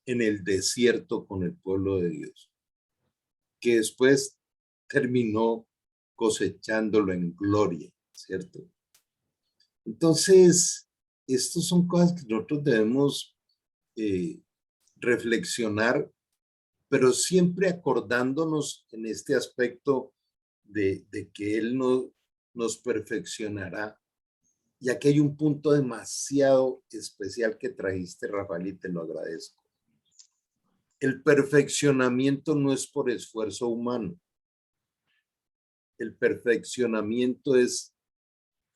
en el desierto con el pueblo de Dios, que después terminó cosechándolo en gloria, ¿cierto? Entonces, estas son cosas que nosotros debemos reflexionar, pero siempre acordándonos en este aspecto de que Él nos perfeccionará. Y aquí hay un punto demasiado especial que trajiste, Rafael, y te lo agradezco. El perfeccionamiento no es por esfuerzo humano. El perfeccionamiento es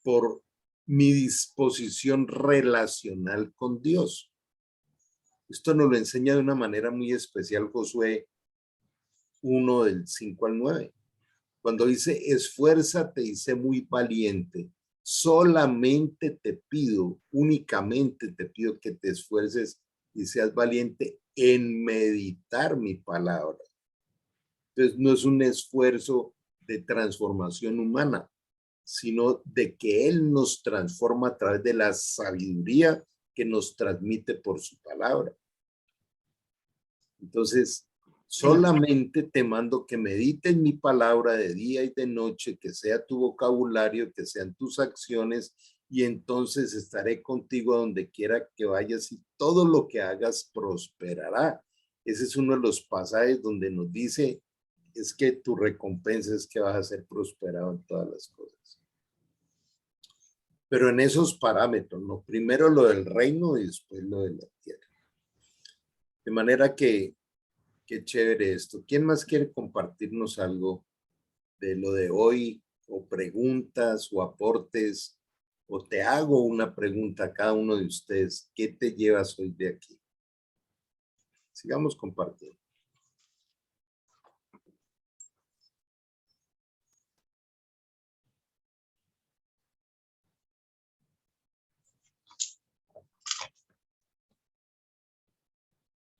por mi disposición relacional con Dios. Esto nos lo enseña de una manera muy especial Josué 1 del 5 al 9. Cuando dice, esfuérzate y sé muy valiente. Solamente te pido, únicamente te pido que te esfuerces y seas valiente en meditar mi palabra. Entonces no es un esfuerzo de transformación humana, sino de que Él nos transforma a través de la sabiduría que nos transmite por su palabra. Entonces, solamente te mando que medites mi palabra de día y de noche, que sea tu vocabulario, que sean tus acciones, y entonces estaré contigo a donde quiera que vayas y todo lo que hagas prosperará. Ese es uno de los pasajes donde nos dice, es que tu recompensa es que vas a ser prosperado en todas las cosas. Pero en esos parámetros, ¿no? Primero lo del reino y después lo de la tierra. De manera que qué chévere esto. ¿Quién más quiere compartirnos algo de lo de hoy o preguntas o aportes? O te hago una pregunta a cada uno de ustedes. ¿Qué te llevas hoy de aquí? Sigamos compartiendo.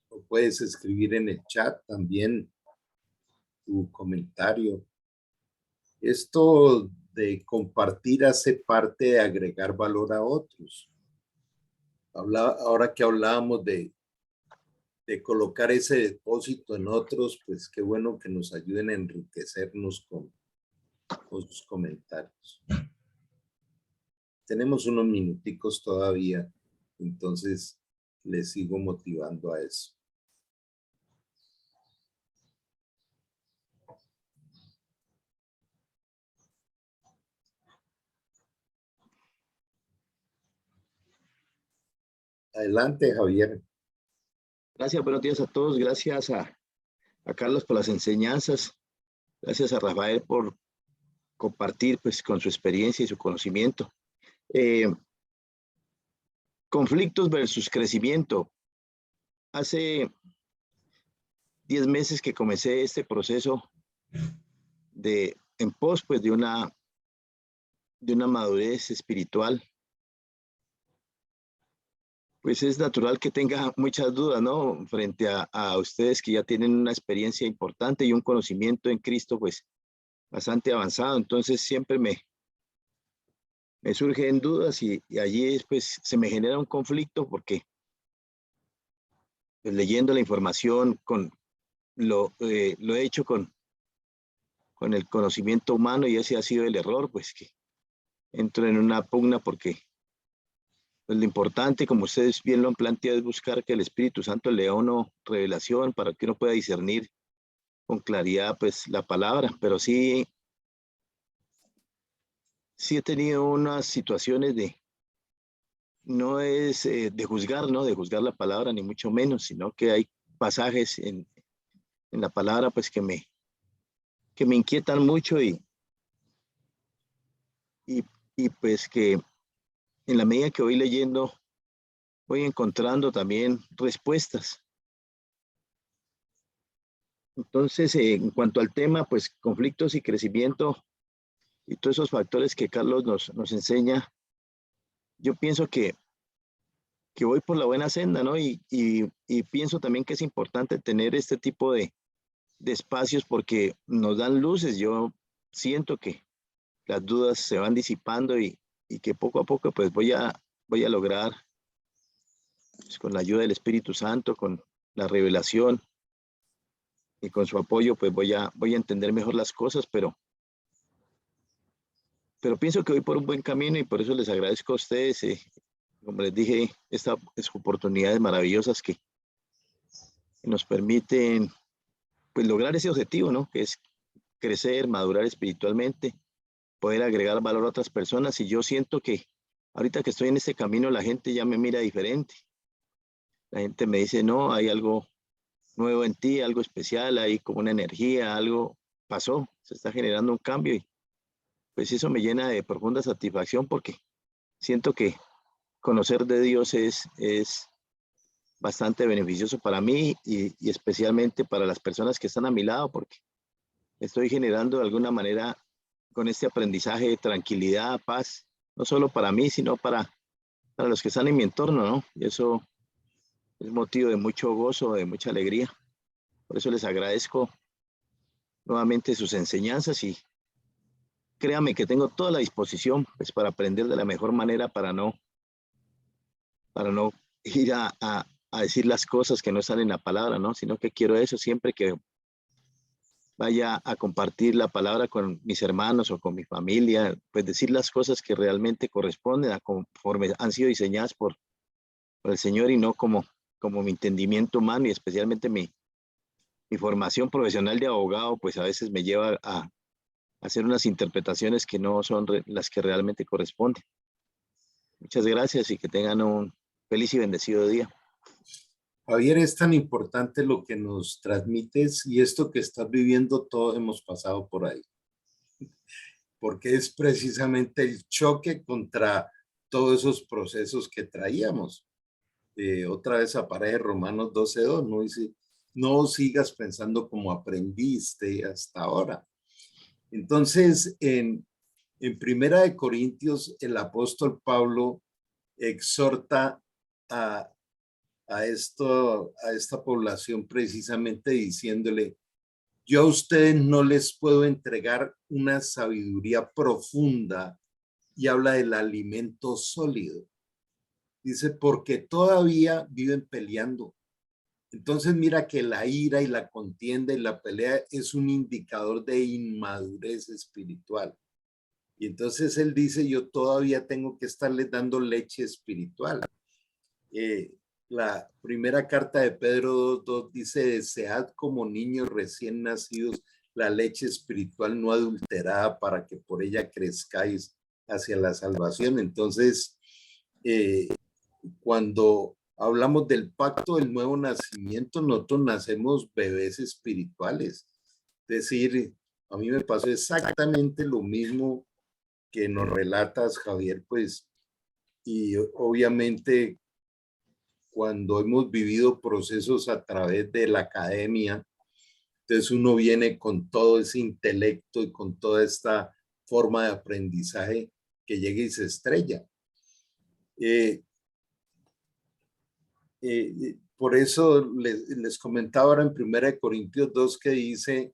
O puedes escribir en el chat también tu comentario. Esto de compartir hace parte de agregar valor a otros. Ahora que hablábamos de colocar ese depósito en otros, pues qué bueno que nos ayuden a enriquecernos con sus comentarios. Tenemos unos minuticos todavía, entonces les sigo motivando a eso. Adelante, Javier. Gracias, buenos días a todos. Gracias a Carlos por las enseñanzas. Gracias a Rafael por compartir pues, con su experiencia y su conocimiento. Conflictos versus crecimiento. Hace 10 meses que comencé este proceso en pos pues, de una madurez espiritual. Pues es natural que tenga muchas dudas, ¿no? Frente a ustedes que ya tienen una experiencia importante y un conocimiento en Cristo, pues bastante avanzado. Entonces siempre me surgen dudas y allí pues se me genera un conflicto porque pues, leyendo la información lo he hecho con el conocimiento humano y ese ha sido el error, pues que entro en una pugna porque pues, lo importante, como ustedes bien lo han planteado, es buscar que el Espíritu Santo le dé a uno revelación para que uno pueda discernir con claridad pues la palabra, pero sí he tenido unas situaciones no es de juzgar, ¿no? De juzgar la palabra, ni mucho menos, sino que hay pasajes en la palabra, pues que me inquietan mucho y pues que en la medida que voy leyendo, voy encontrando también respuestas. Entonces, en cuanto al tema, pues conflictos y crecimiento y todos esos factores que Carlos nos enseña, yo pienso que voy por la buena senda, ¿no? Y pienso también que es importante tener este tipo de espacios porque nos dan luces. Yo siento que las dudas se van disipando y que poco a poco pues voy a lograr pues, con la ayuda del Espíritu Santo, con la revelación y con su apoyo pues voy a entender mejor las cosas, pero pienso que voy por un buen camino y por eso les agradezco a ustedes, como les dije, estas oportunidades maravillosas que nos permiten pues lograr ese objetivo, ¿no? Que es crecer, madurar espiritualmente, poder agregar valor a otras personas. Y yo siento que ahorita que estoy en este camino, la gente ya me mira diferente. La gente me dice, no, hay algo nuevo en ti, algo especial, hay como una energía, algo pasó, se está generando un cambio y pues eso me llena de profunda satisfacción porque siento que conocer de Dios es bastante beneficioso para mí y especialmente para las personas que están a mi lado, porque estoy generando de alguna manera con este aprendizaje tranquilidad, paz, no solo para mí, sino para los que están en mi entorno, ¿no? Y eso es motivo de mucho gozo, de mucha alegría. Por eso les agradezco nuevamente sus enseñanzas y créame que tengo toda la disposición pues, para aprender de la mejor manera, para no ir a decir las cosas que no están en la palabra, ¿no? Sino que quiero eso siempre que vaya a compartir la palabra con mis hermanos o con mi familia, pues decir las cosas que realmente corresponden a conforme han sido diseñadas por el Señor y no como mi entendimiento humano y especialmente mi formación profesional de abogado, pues a veces me lleva a hacer unas interpretaciones que no son las que realmente corresponden. Muchas gracias y que tengan un feliz y bendecido día. Javier, es tan importante lo que nos transmites y esto que estás viviendo, todos hemos pasado por ahí, porque es precisamente el choque contra todos esos procesos que traíamos. Otra vez aparece Romanos 12:2, ¿no? Dice, no sigas pensando como aprendiste hasta ahora. Entonces, en Primera de Corintios, el apóstol Pablo exhorta a, a esta población precisamente diciéndole, yo a ustedes no les puedo entregar una sabiduría profunda, y habla del alimento sólido. Dice, porque todavía viven peleando. Entonces mira que la ira y la contienda y la pelea es un indicador de inmadurez espiritual. Y entonces él dice, yo todavía tengo que estarles dando leche espiritual. La primera carta de Pedro 2:2 dice, desead como niños recién nacidos la leche espiritual no adulterada para que por ella crezcáis hacia la salvación. Entonces, cuando hablamos del pacto del nuevo nacimiento, nosotros nacemos bebés espirituales. Es decir, a mí me pasó exactamente lo mismo que nos relatas, Javier, pues, y obviamente cuando hemos vivido procesos a través de la academia, entonces uno viene con todo ese intelecto y con toda esta forma de aprendizaje que llega y se estrella. Por eso les comentaba ahora en 1 Corintios 2 que dice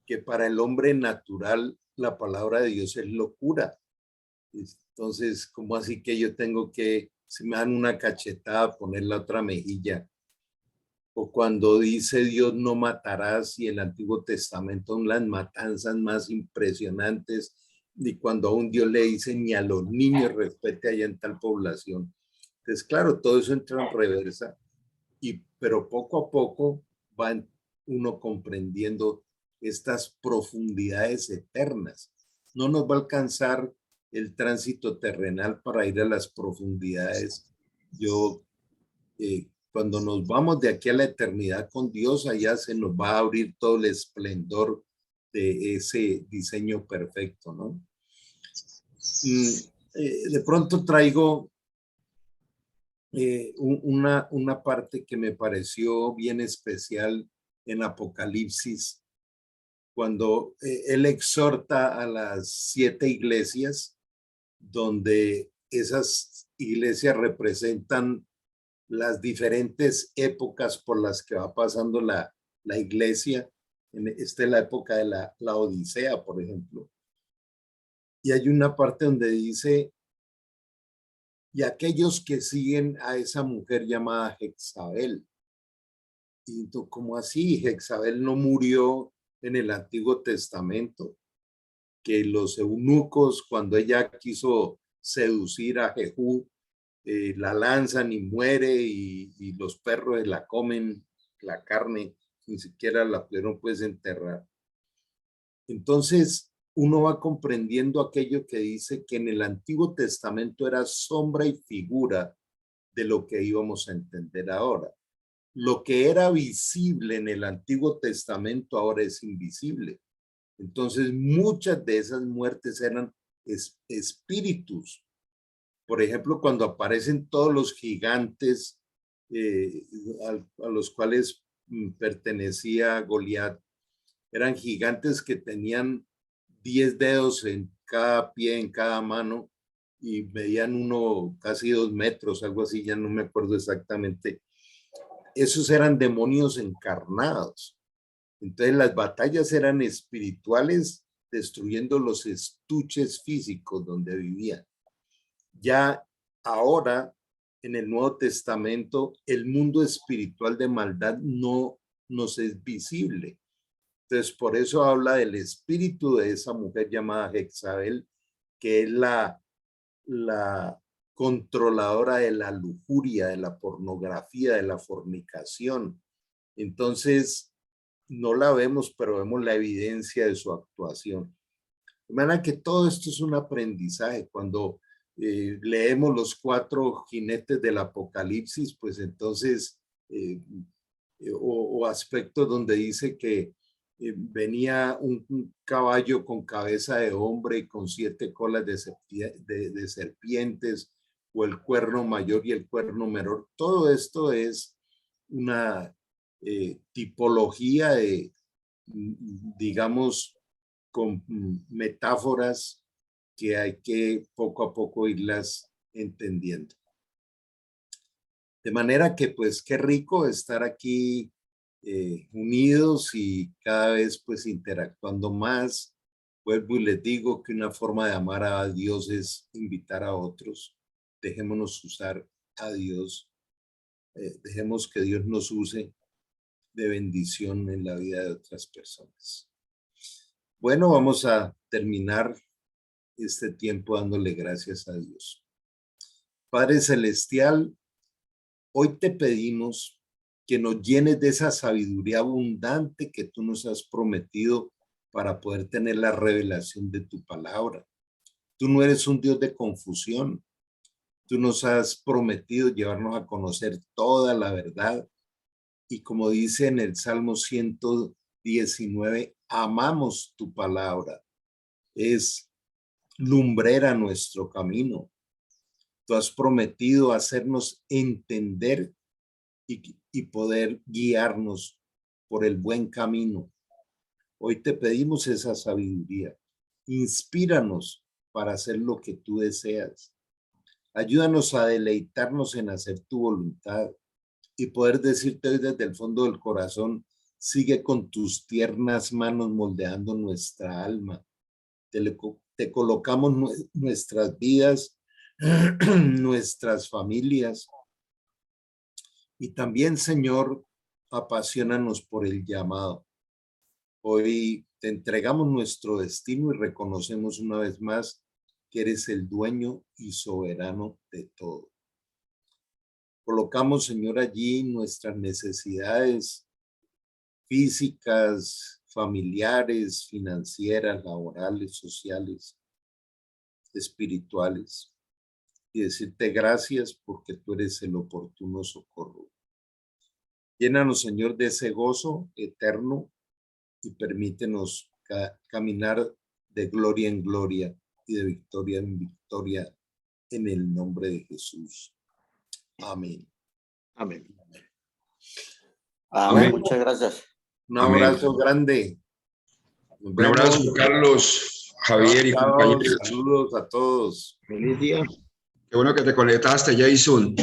que para el hombre natural la palabra de Dios es locura. Entonces, ¿cómo así que yo tengo que, si me dan una cachetada, poner la otra mejilla? O cuando dice Dios no matarás y el Antiguo Testamento son las matanzas más impresionantes, y cuando a un Dios le dice ni a los niños respete allá en tal población. Entonces, claro, todo eso entra en reversa, pero poco a poco va uno comprendiendo estas profundidades eternas. No nos va a alcanzar el tránsito terrenal para ir a las profundidades. Cuando nos vamos de aquí a la eternidad con Dios, allá se nos va a abrir todo el esplendor de ese diseño perfecto, ¿no? De pronto traigo una parte que me pareció bien especial en Apocalipsis, cuando él exhorta a las 7 iglesias, donde esas iglesias representan las diferentes épocas por las que va pasando la iglesia. Esta es la época de la Odisea, por ejemplo. Y hay una parte donde dice, y aquellos que siguen a esa mujer llamada Jezabel. Y ¿cómo así? Jezabel no murió en el Antiguo Testamento, que los eunucos, cuando ella quiso seducir a Jehú, la lanzan y muere y los perros la comen, la carne, ni siquiera la pudieron pues enterrar. Entonces uno va comprendiendo aquello que dice que en el Antiguo Testamento era sombra y figura de lo que íbamos a entender ahora. Lo que era visible en el Antiguo Testamento ahora es invisible. Entonces muchas de esas muertes eran espíritus. Por ejemplo, cuando aparecen todos los gigantes a los cuales pertenecía Goliat. Eran gigantes que tenían 10 dedos en cada pie, en cada mano, y medían uno casi 2 metros, algo así, ya no me acuerdo exactamente. Esos eran demonios encarnados. Entonces las batallas eran espirituales, destruyendo los estuches físicos donde vivían. Ya ahora, en el Nuevo Testamento, el mundo espiritual de maldad no nos es visible. Entonces, por eso habla del espíritu de esa mujer llamada Jezabel, que es la controladora de la lujuria, de la pornografía, de la fornicación. Entonces, no la vemos, pero vemos la evidencia de su actuación. De manera que todo esto es un aprendizaje. Cuando leemos los 4 jinetes del Apocalipsis, pues entonces, o aspectos donde dice que venía un caballo con cabeza de hombre y con 7 colas de serpientes, o el cuerno mayor y el cuerno menor. Todo esto es una tipología de, digamos, con metáforas que hay que poco a poco irlas entendiendo. De manera que pues qué rico estar aquí unidos y cada vez pues interactuando más. Vuelvo y les digo que una forma de amar a Dios es invitar a otros. Dejémonos usar a Dios. Dejemos que Dios nos use de bendición en la vida de otras personas. Bueno, vamos a terminar este tiempo dándole gracias a Dios. Padre Celestial, hoy te pedimos que nos llenes de esa sabiduría abundante que tú nos has prometido para poder tener la revelación de tu palabra. Tú no eres un Dios de confusión. Tú nos has prometido llevarnos a conocer toda la verdad. Y como dice en el Salmo 119, amamos tu palabra. Es lumbrera nuestro camino. Tú has prometido hacernos entender y poder guiarnos por el buen camino. Hoy te pedimos esa sabiduría. Inspíranos para hacer lo que tú deseas. Ayúdanos a deleitarnos en hacer tu voluntad y poder decirte hoy desde el fondo del corazón, sigue con tus tiernas manos moldeando nuestra alma. Te colocamos nuestras vidas, nuestras familias. Y también, Señor, apasionanos por el llamado. Hoy te entregamos nuestro destino y reconocemos una vez más que eres el dueño y soberano de todo. Colocamos, Señor, allí nuestras necesidades físicas, familiares, financieras, laborales, sociales, espirituales. Y decirte gracias porque tú eres el oportuno socorro. Llénanos, Señor, de ese gozo eterno y permítenos caminar de gloria en gloria y de victoria en victoria en el nombre de Jesús. Amén. Amén. Amén. Muchas gracias. Un abrazo grande. Un abrazo, Carlos, Javier y compañeros. Saludos a todos. Feliz día. Qué bueno que te conectaste, Jason.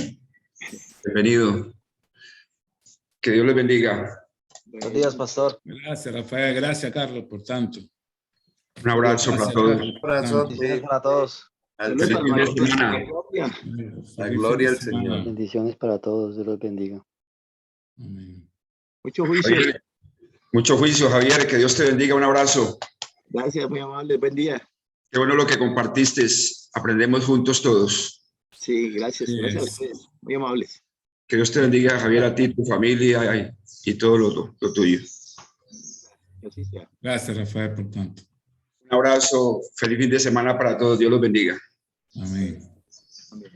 Bienvenido. Que Dios les bendiga. Buenos días, pastor. Gracias, Rafael. Gracias, Carlos, por tanto. Un abrazo para todos. Un abrazo Para todos. Feliz fin de semana. La gloria al Señor. Bendiciones para todos, Dios los bendiga. Amén. Mucho juicio. Javier, mucho juicio, Javier. Que Dios te bendiga. Un abrazo. Gracias, muy amable. Buen día. Qué bueno lo que compartiste. Aprendemos juntos todos. Sí, gracias. Sí, Gracias a es. ustedes. Muy amables. Que Dios te bendiga, Javier, a ti, tu familia y todo lo tuyo. Que así sea. Gracias, Rafael, por tanto. Un abrazo. Feliz fin de semana para todos. Dios los bendiga. Amén. Amén.